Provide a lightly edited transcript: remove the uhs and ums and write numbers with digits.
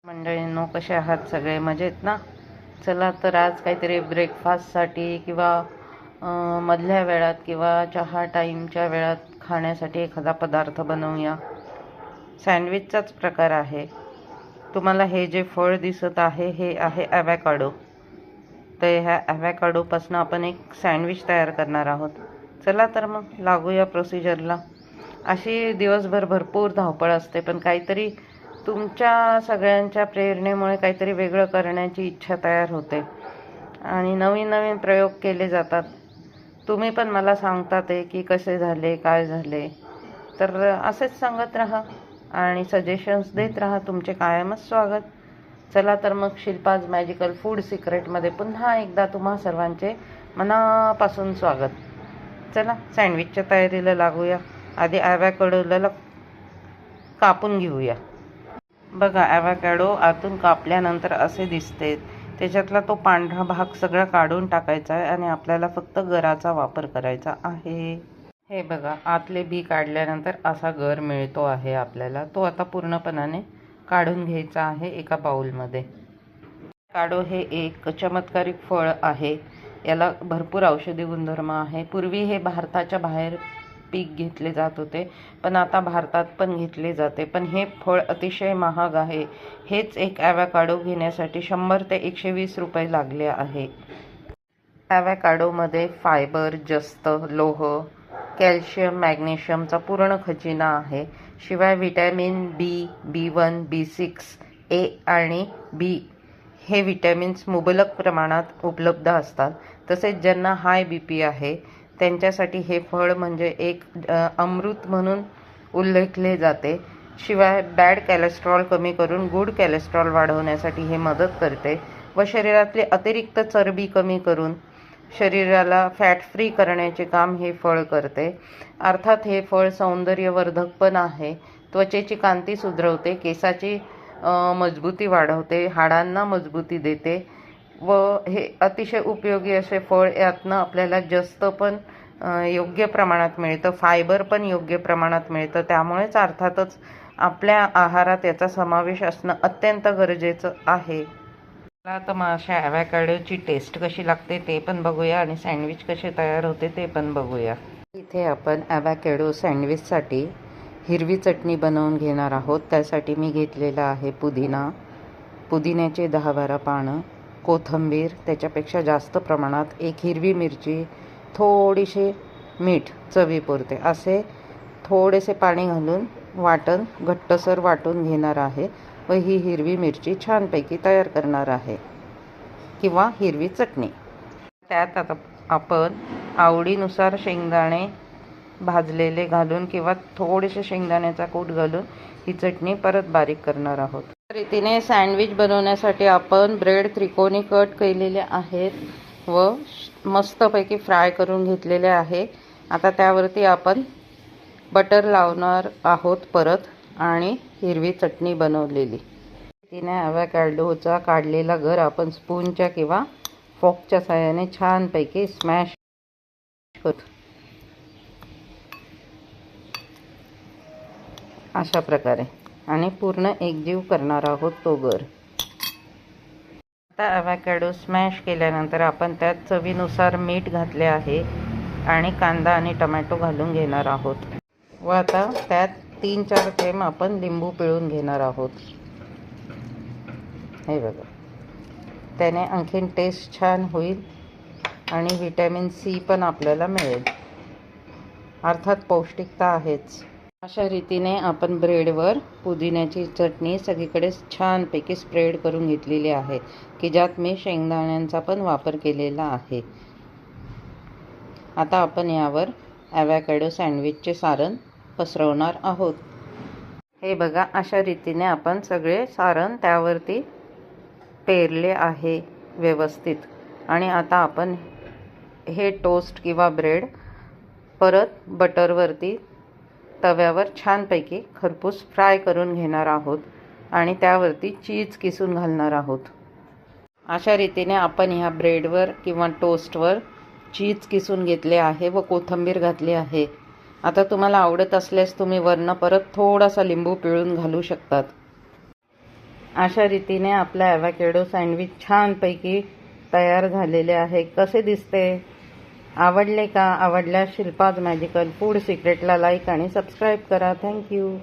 मंडळींनो, कसे आहात सगळे? मजेत ना? चला तर आज काहीतरी ब्रेकफास्टसाठी किंवा मधल्या वेळात किंवा चहा टाईमच्या वेळात खाण्यासाठी एखादा पदार्थ बनवूया. सँडविचचाच प्रकार आहे. तुम्हाला हे जे फळ दिसत आहे हे आहे ॲव्होकाडो. तर ह्या ॲव्होकाडोपासून आपण एक सँडविच तयार करणार आहोत. चला तर मग लागूया प्रोसिजरला. अशी दिवसभर भरपूर धावपळ असते, पण काहीतरी तुमच्या सगळ्यांच्या प्रेरणेमुळे काहीतरी वेगळं करण्याची इच्छा तयार होते आणि नवीन नवीन प्रयोग केले जातात. तुम्ही पण मला सांगतात की कसे झाले, काय झाले. तर असेच सांगत राहा आणि सजेशन्स देत राहा. तुमचे कायमच स्वागत. चला तर मग शिल्पाज मॅजिकल फूड सिक्रेटमध्ये पुन्हा एकदा तुम्हा सर्वांचे मनापासून स्वागत. चला सँडविचच्या तयारीला लागूया. आधी ॲव्होकाडोला कापून घेऊया. बघा, ॲव्होकाडो आतून कापल्यानंतर असे दिसते. त्याच्यातला तो पांढरा भाग सगळा काढून टाकायचा आहे आणि आपल्याला फक्त गराचा वापर करायचा आहे. हे बघा, आतले बी काढल्यानंतर असा गर मिळतो आहे आपल्याला. तो आता पूर्णपणाने काढून घ्यायचा आहे एका बाउलमध्ये. ॲव्होकाडो हे एक चमत्कारिक फळ आहे. याला भरपूर औषधी गुणधर्म आहे. पूर्वी हे भारताच्या बाहेर पीक घेतले जात होते, पण आता भारतात पण घेतले जाते. पण हे फळ अतिशय महाग आहे. हेच एक ॲव्होकाडो घेण्यासाठी 100 ते 120 रुपये लागले आहे. ॲव्होकाडोमध्ये फायबर, जस्त, लोह, कॅल्शियम, मॅग्नेशियमचा पूर्ण खजिना आहे. शिवाय व्हिटॅमिन बी, B1, B6, ए आणि बी हे विटॅमिन्स मुबलक प्रमाणात उपलब्ध असतात. तसेच ज्यांना हाय BP आहे त्यांच्यासाठी हे फळ म्हणजे एक अमृत म्हणून उल्लेखले जाते. शिवाय बॅड कॅलेस्ट्रॉल कमी करून गुड कॅलेस्ट्रॉल वाढवण्यासाठी हे मदत करते व शरीरातली अतिरिक्त चरबी कमी करून शरीराला फॅट फ्री करण्याचे काम हे फळ करते. अर्थात हे फळ सौंदर्यवर्धक पण आहे. त्वचेची कांती सुधरवते, केसाची मजबूती वाढवते, हाडांना मजबूती देते व हे अतिशय उपयोगी असे फळ. यातनं आपल्याला जास्त पण योग्य प्रमाणात मिळतं, फायबर पण योग्य प्रमाणात मिळतं. त्यामुळेच अर्थातच आपल्या आहारात याचा समावेश असणं अत्यंत गरजेचं आहे. आता मग अशा ॲव्होकाडोची टेस्ट कशी लागते ते पण बघूया आणि सँडविच कसे तयार होते ते पण बघूया. इथे आपण ॲव्होकाडो सँडविचसाठी हिरवी चटणी बनवून घेणार आहोत. त्यासाठी मी घेतलेला आहे पुदिन्याचे 10-12 पानं, कोथिंबीर त्याच्यापेक्षा जास्त प्रमाणात, एक हिरवी मिरची, थोडीशी मीठ चवीपुरते, असे थोडेसे पाणी घालून वाटण घट्टसर वाटून घेणार आहे व ही हिरवी मिरची छानपैकी तयार करणार आहे किंवा हिरवी चटणी. त्यात आता आपण आवडीनुसार शेंगदाणे भाजलेले घालून किंवा थोडेसे शेंगदाण्याचा कूट घालून ही चटणी परत बारीक करणार आहोत. रीतीने सँडविच बनवण्यासाठी आपण ब्रेड त्रिकोणी कट केलेले आहेत व मस्तपैकी फ्राय करून घेतलेले आहे. आता त्यावरती आपण बटर लावणार आहोत परत आणि हिरवी चटणी बनवलेली. तिने ॲव्होकाडोचा काढलेला गर आपण स्पूनच्या किंवा फॉकच्या साहाय्याने छानपैकी स्मॅश करू. अशा प्रकारे आणि पूर्ण एकजीव करणार आहोत तो गर. आता ॲव्होकाडो स्मॅश केल्यानंतर आपण त्यात चवीनुसार मीठ घातले आहे आणि कांदा आणि टमॅटो घालून घेणार आहोत व आता त्यात 3-4 थेंब आपण लिंबू पिळून घेणार आहोत. हे बघा, त्याने आणखीन टेस्ट छान होईल आणि व्हिटॅमिन C पण आपल्याला मिळेल. अर्थात पौष्टिकता आहेच. अशा रीतीने आपण ब्रेडवर पुदिन्याची चटणी सगळीकडे छानपैकी स्प्रेड करून घेतलेली आहे की ज्यात मी शेंगदाण्यांचा पण वापर केलेला आहे. आता आपण यावर ॲव्होकाडो सँडविचचे सारण पसरवणार आहोत. हे बघा, अशा रीतीने आपण सगळे सारण त्यावरती पेरले आहे व्यवस्थित. आणि आता आपण हे टोस्ट किंवा ब्रेड परत बटरवरती तव्यावर छानपैकी खरपूस फ्राय करून घेणार आहोत आणि त्यावरती चीज किसून घालणार आहोत. अशा रीतीने आपण ह्या ब्रेडवर किंवा टोस्टवर चीज किसून घेतले आहे व कोथिंबीर घातली आहे. आता तुम्हाला आवडत असल्यास तुम्ही वरनं परत थोडासा लिंबू पिळून घालू शकतात. अशा रीतीने आपला ॲव्होकॅडो सँडविच छानपैकी तयार झालेले आहे. कसे दिसते? आवडले का? आवडल्यास शिल्पाज मॅजिकल फूड सिक्रेटला लाईक आणि सबस्क्राईब करा. थँक्यू.